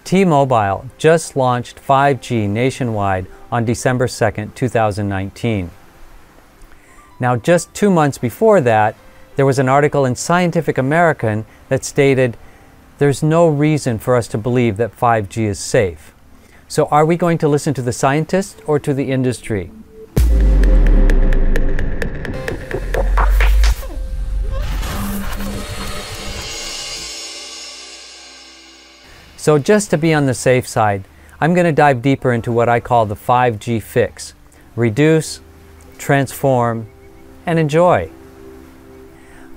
T-Mobile just launched 5G nationwide on December 2nd, 2019. Now, just 2 months before that, there was an article in Scientific American that stated, "There's no reason for us to believe that 5G is safe." So are we going to listen to the scientists or to the industry? So just to be on the safe side, I'm going to dive deeper into what I call the 5G fix. Reduce, transform, and enjoy.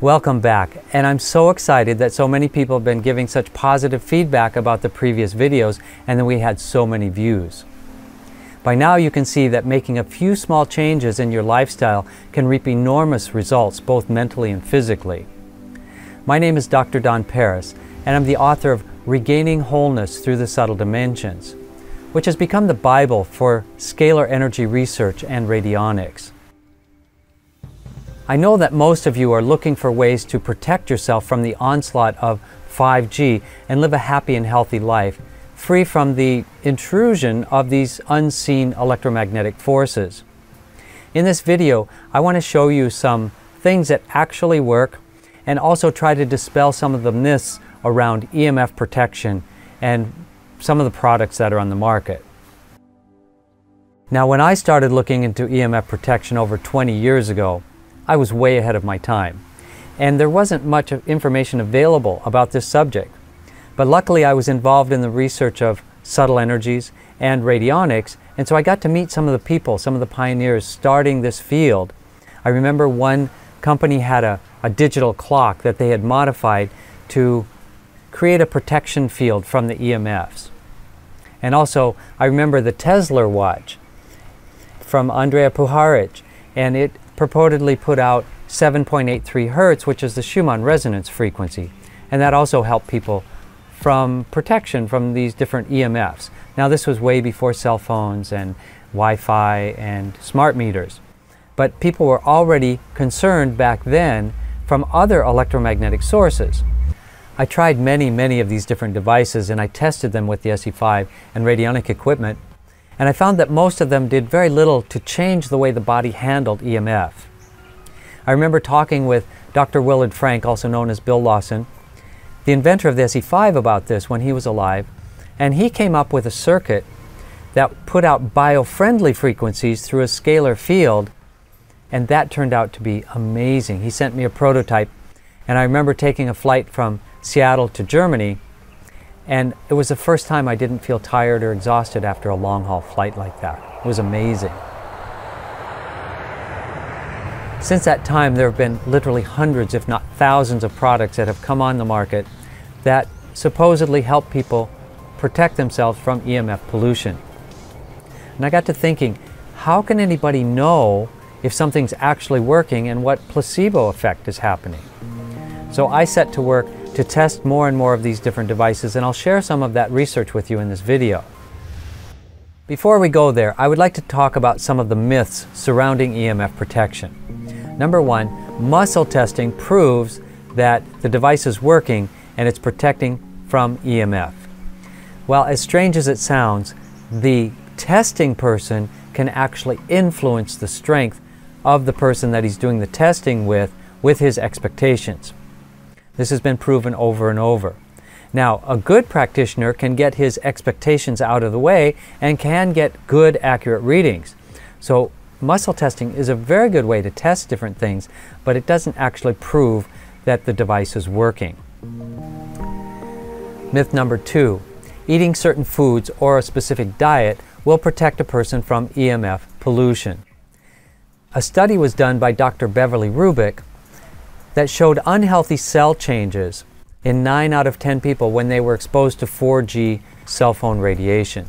Welcome back, and I'm so excited that so many people have been giving such positive feedback about the previous videos, and that we had so many views. By now you can see that making a few small changes in your lifestyle can reap enormous results, both mentally and physically. My name is Dr. Don Paris, and I'm the author of Regaining Wholeness Through the Subtle Dimensions, which has become the Bible for scalar energy research and radionics. I know that most of you are looking for ways to protect yourself from the onslaught of 5G and live a happy and healthy life, free from the intrusion of these unseen electromagnetic forces. In this video, I want to show you some things that actually work and also try to dispel some of the myths around EMF protection and some of the products that are on the market. Now, when I started looking into EMF protection over 20 years ago, I was way ahead of my time, and there wasn't much information available about this subject. But luckily I was involved in the research of subtle energies and radionics, and so I got to meet some of the people, some of the pioneers starting this field. I remember one company had a digital clock that they had modified to create a protection field from the EMFs. And also I remember the Tesla watch from Andrija Puharich, and it purportedly put out 7.83 Hertz, which is the Schumann resonance frequency. And that also helped people from protection from these different EMFs. Now, this was way before cell phones and Wi-Fi and smart meters. But people were already concerned back then from other electromagnetic sources. I tried many of these different devices, and I tested them with the SE5 and radionic equipment. And I found that most of them did very little to change the way the body handled EMF. I remember talking with Dr. Willard Frank, also known as Bill Lawson, the inventor of the SE5, about this when he was alive, and he came up with a circuit that put out bio-friendly frequencies through a scalar field, and that turned out to be amazing. He sent me a prototype, and I remember taking a flight from Seattle to Germany, and it was the first time I didn't feel tired or exhausted after a long-haul flight like that. It was amazing. Since that time, there have been literally hundreds, if not thousands, of products that have come on the market that supposedly help people protect themselves from EMF pollution. And I got to thinking, how can anybody know if something's actually working and what placebo effect is happening? So I set to work to test more and more of these different devices, and I'll share some of that research with you in this video. Before we go there, I would like to talk about some of the myths surrounding EMF protection. Number one, muscle testing proves that the device is working and it's protecting from EMF. Well, as strange as it sounds, the testing person can actually influence the strength of the person that he's doing the testing with his expectations. This has been proven over and over. Now, a good practitioner can get his expectations out of the way and can get good, accurate readings. So muscle testing is a very good way to test different things, but it doesn't actually prove that the device is working. Myth number two, eating certain foods or a specific diet will protect a person from EMF pollution. A study was done by Dr. Beverly Rubik that showed unhealthy cell changes in 9 out of 10 people when they were exposed to 4G cell phone radiation.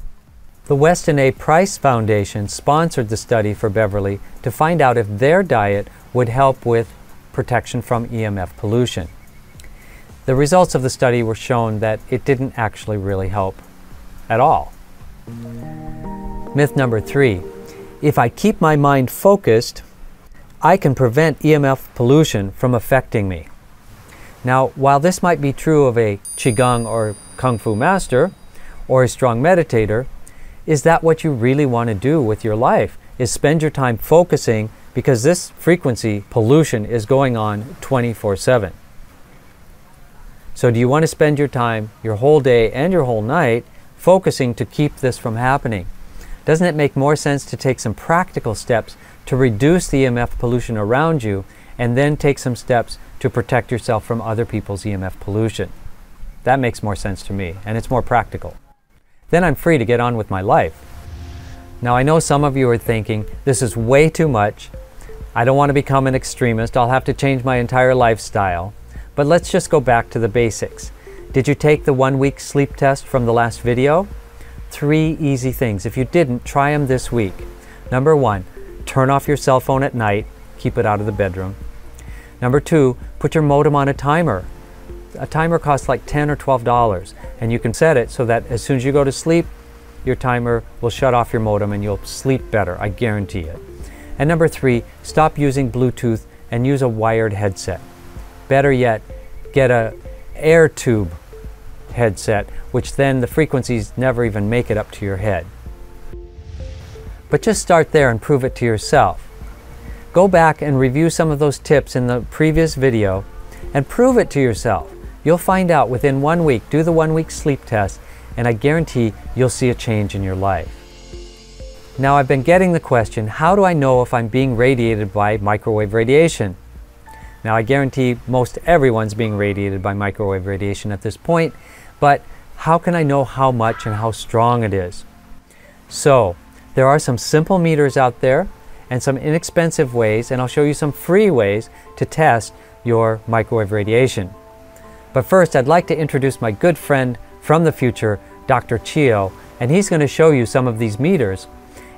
The Weston A. Price Foundation sponsored the study for Beverly to find out if their diet would help with protection from EMF pollution. The results of the study were shown that it didn't actually really help at all. Myth number three, if I keep my mind focused, I can prevent EMF pollution from affecting me. Now, while this might be true of a Qigong or Kung Fu master, or a strong meditator, is that what you really want to do with your life? Is spend your time focusing, because this frequency pollution is going on 24/7. So do you want to spend your time, your whole day and your whole night focusing to keep this from happening? Doesn't it make more sense to take some practical steps to reduce the EMF pollution around you, and then take some steps to protect yourself from other people's EMF pollution? That makes more sense to me, and it's more practical. Then I'm free to get on with my life. Now I know some of you are thinking, this is way too much. I don't want to become an extremist. I'll have to change my entire lifestyle. But let's just go back to the basics. Did you take the 1-week sleep test from the last video? 3 easy things. If you didn't, try them this week. Number 1, turn off your cell phone at night. Keep it out of the bedroom. Number 2, put your modem on a timer. A timer costs like $10 or $12, and you can set it so that as soon as you go to sleep, your timer will shut off your modem and you'll sleep better, I guarantee it. And number 3, stop using Bluetooth and use a wired headset. Better yet, get a air tube headset, which then the frequencies never even make it up to your head. But just start there and prove it to yourself. Go back and review some of those tips in the previous video and prove it to yourself. You'll find out within 1 week. Do the 1-week sleep test, and I guarantee you'll see a change in your life. Now, I've been getting the question, how do I know if I'm being radiated by microwave radiation? Now, I guarantee most everyone's being radiated by microwave radiation at this point, but how can I know how much and how strong it is? So, there are some simple meters out there and some inexpensive ways, and I'll show you some free ways to test your microwave radiation. But first, I'd like to introduce my good friend from the future, Dr. Chio, and he's going to show you some of these meters.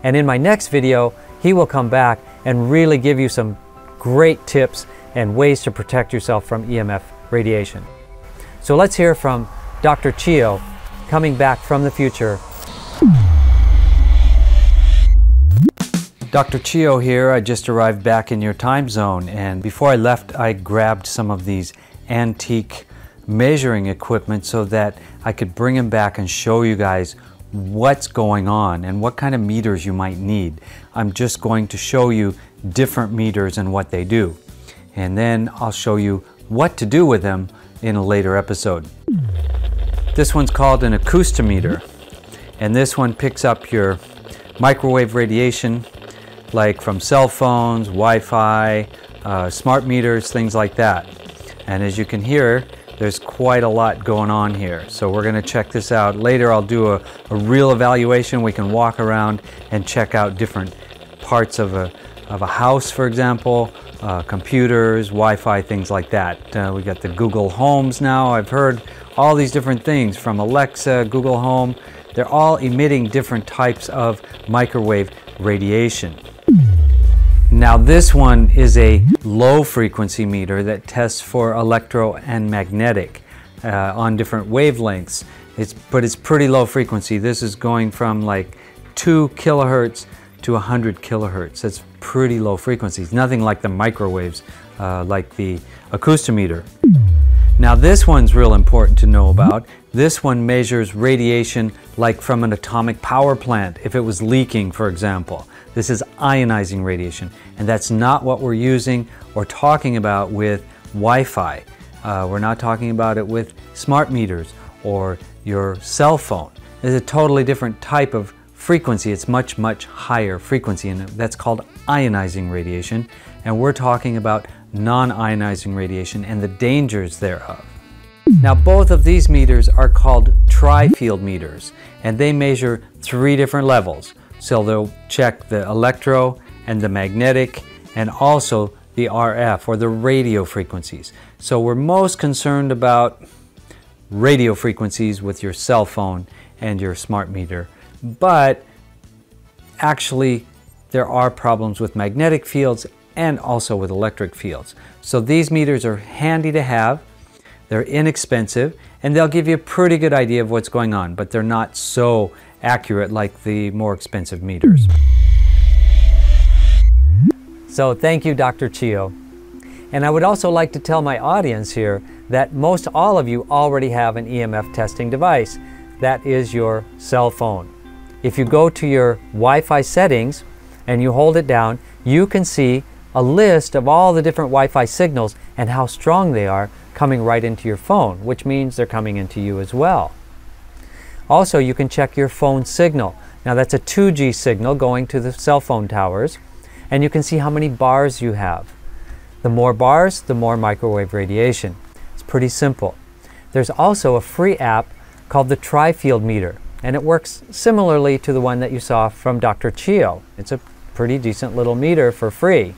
And in my next video, he will come back and really give you some great tips and ways to protect yourself from EMF radiation. So let's hear from Dr. Chio, coming back from the future. Dr. Chio here. I just arrived back in your time zone, and before I left, I grabbed some of these antique measuring equipment so that I could bring them back and show you guys what's going on and what kind of meters you might need. I'm just going to show you different meters and what they do, and then I'll show you what to do with them in a later episode. This one's called an acoustometer, and this one picks up your microwave radiation, like from cell phones, Wi-Fi, smart meters, things like that. And as you can hear, there's quite a lot going on here. So we're going to check this out. Later I'll do a real evaluation. We can walk around and check out different parts of a house, for example, computers, Wi-Fi, things like that. We got the Google Homes now. I've heard all these different things from Alexa, Google Home. They're all emitting different types of microwave radiation. Now this one is a low frequency meter that tests for electro and magnetic on different wavelengths. But it's pretty low frequency. This is going from like 2 kilohertz to 100 kilohertz. That's pretty low frequencies. Nothing like the microwaves like the acoustometer. Now this one's real important to know about. This one measures radiation like from an atomic power plant, if it was leaking, for example. This is ionizing radiation, and that's not what we're using or talking about with Wi-Fi. We're not talking about it with smart meters or your cell phone. It's a totally different type of frequency. It's much, much higher frequency, and that's called ionizing radiation. And we're talking about non-ionizing radiation and the dangers thereof. Now both of these meters are called tri-field meters, and they measure 3 different levels. So they'll check the electro and the magnetic and also the RF, or the radio frequencies. So we're most concerned about radio frequencies with your cell phone and your smart meter. But actually there are problems with magnetic fields and also with electric fields. So these meters are handy to have. They're inexpensive, and they'll give you a pretty good idea of what's going on, but they're not so accurate like the more expensive meters. So thank you, Dr. Chio. And I would also like to tell my audience here that most all of you already have an EMF testing device. that is your cell phone. If you go to your Wi-Fi settings and you hold it down, you can see a list of all the different Wi-Fi signals and how strong they are coming right into your phone, which means they're coming into you as well. Also, you can check your phone signal. Now that's a 2G signal going to the cell phone towers, and you can see how many bars you have. The more bars, the more microwave radiation. It's pretty simple. There's also a free app called the Tri-Field Meter, and it works similarly to the one that you saw from Dr. Chio. It's a pretty decent little meter for free.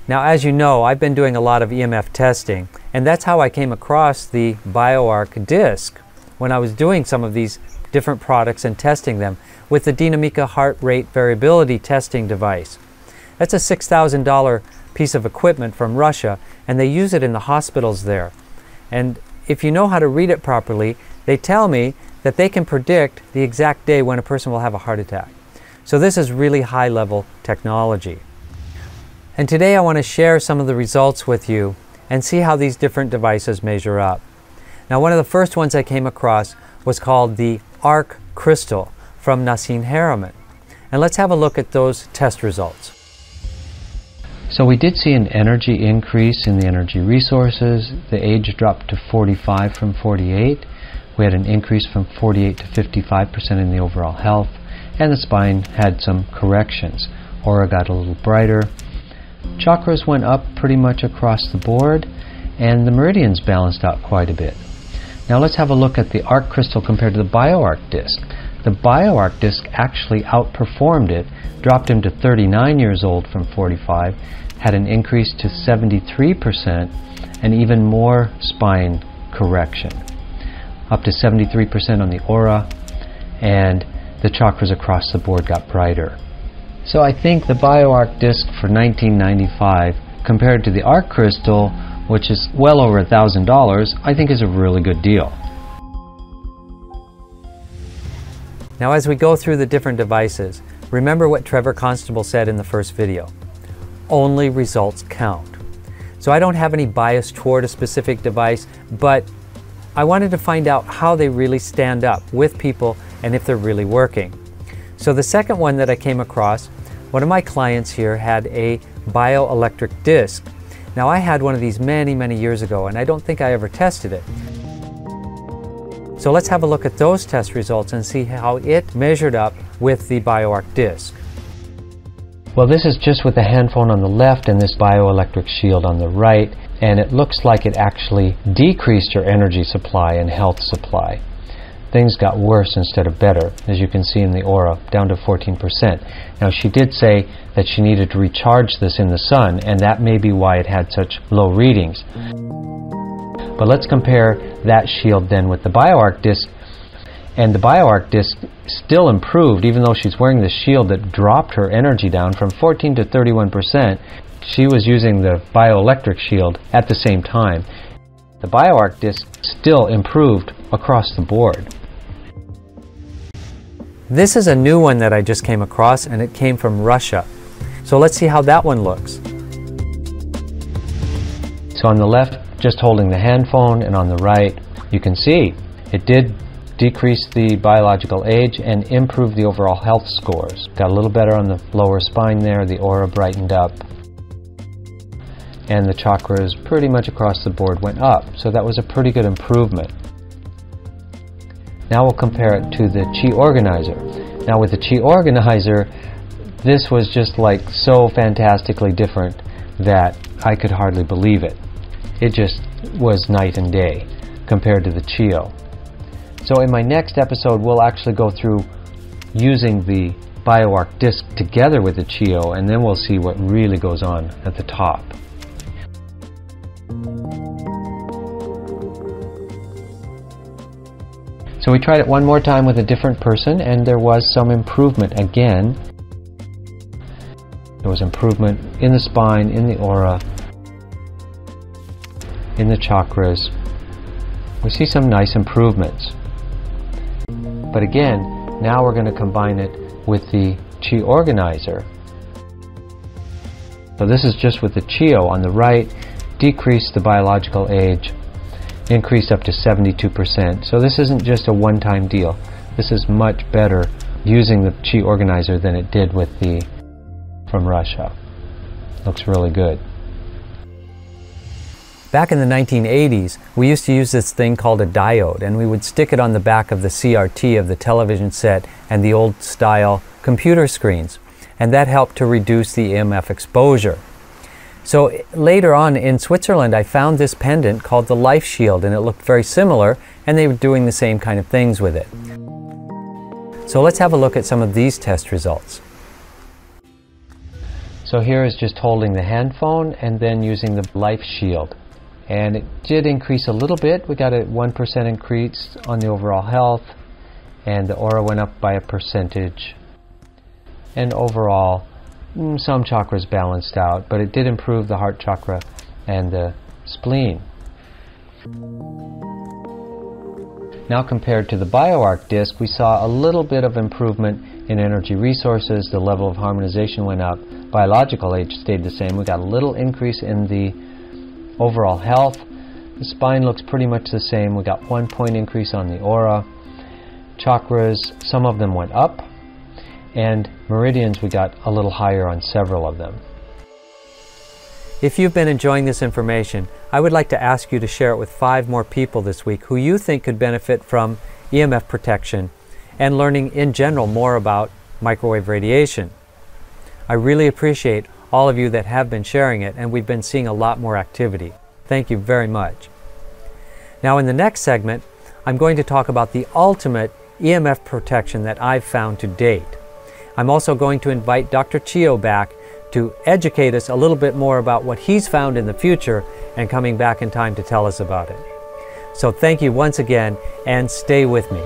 Now, as you know, I've been doing a lot of EMF testing, and that's how I came across the BioArc disc when I was doing some of these different products and testing them with the Dynamica heart rate variability testing device. That's a $6,000 piece of equipment from Russia, and they use it in the hospitals there. And if you know how to read it properly, they tell me that they can predict the exact day when a person will have a heart attack. So this is really high-level technology. And today I want to share some of the results with you and see how these different devices measure up. Now, one of the first ones I came across was called the Arc Crystal from Nassim Harriman. And let's have a look at those test results. So we did see an energy increase in the energy resources. The age dropped to 45 from 48. We had an increase from 48 to 55% in the overall health, and the spine had some corrections. Aura got a little brighter. Chakras went up pretty much across the board, and the meridians balanced out quite a bit. Now let's have a look at the Arc Crystal compared to the BioArc disc. The BioArc disc actually outperformed it, dropped him to 39 years old from 45, had an increase to 73%, and even more spine correction, up to 73% on the aura, and the chakras across the board got brighter. So I think the BioArc disc for $1995 compared to the Arc Crystal, which is well over $1,000, I think is a really good deal. Now, as we go through the different devices, remember what Trevor Constable said in the first video. Only results count. So I don't have any bias toward a specific device, but I wanted to find out how they really stand up with people and if they're really working. So the second one that I came across, one of my clients here had a bioelectric disc. Now, I had one of these many years ago, and I don't think I ever tested it. So let's have a look at those test results and see how it measured up with the BioArc disc. Well, this is just with the hand phone on the left and this bioelectric shield on the right, and it looks like it actually decreased your energy supply and health supply. Things got worse instead of better, as you can see in the aura, down to 14%. Now, she did say that she needed to recharge this in the sun, and that may be why it had such low readings. But let's compare that shield then with the BioArc disc, and the BioArc disc still improved, even though she's wearing the shield that dropped her energy down from 14 to 31%. She was using the bioelectric shield at the same time. The BioArc disc still improved across the board. This is a new one that I just came across, and it came from Russia. So let's see how that one looks. So on the left, just holding the hand phone, and on the right, you can see it did decrease the biological age and improve the overall health scores. Got a little better on the lower spine there, the aura brightened up, and the chakras pretty much across the board went up. So that was a pretty good improvement. Now we'll compare it to the Chi Organizer. Now with the Chi Organizer, this was just like so fantastically different that I could hardly believe it. It just was night and day compared to the Chio. So in my next episode, we'll actually go through using the BioArc disc together with the Chio, and then we'll see what really goes on at the top. So we tried it one more time with a different person, and there was some improvement again. There was improvement in the spine, in the aura, in the chakras. We see some nice improvements. But again, now we're going to combine it with the Chi Organizer. So this is just with the Chio on the right, decreased the biological age, increased up to 72%. So this isn't just a one-time deal. This is much better using the Qi organizer than it did with the from Russia. Looks really good. Back in the 1980s, we used to use this thing called a diode, and we would stick it on the back of the CRT of the television set and the old style computer screens, and that helped to reduce the EMF exposure. So later on in Switzerland, I found this pendant called the Life Shield, and it looked very similar, and they were doing the same kind of things with it. So let's have a look at some of these test results. So here is just holding the hand phone and then using the Life Shield. And it did increase a little bit. We got a 1% increase on the overall health, and the aura went up by a percentage. And overall, some chakras balanced out, but it did improve the heart chakra and the spleen. Now compared to the BioArc disc, we saw a little bit of improvement in energy resources. The level of harmonization went up. Biological age stayed the same. We got a little increase in the overall health. The spine looks pretty much the same. We got 1 point increase on the aura. Chakras, some of them went up, and meridians, we got a little higher on several of them. If you've been enjoying this information, I would like to ask you to share it with 5 more people this week who you think could benefit from EMF protection and learning in general more about microwave radiation. I really appreciate all of you that have been sharing it, and we've been seeing a lot more activity. Thank you very much. Now in the next segment, I'm going to talk about the ultimate EMF protection that I've found to date. I'm also going to invite Dr. Chio back to educate us a little bit more about what he's found in the future and coming back in time to tell us about it. So thank you once again, and stay with me.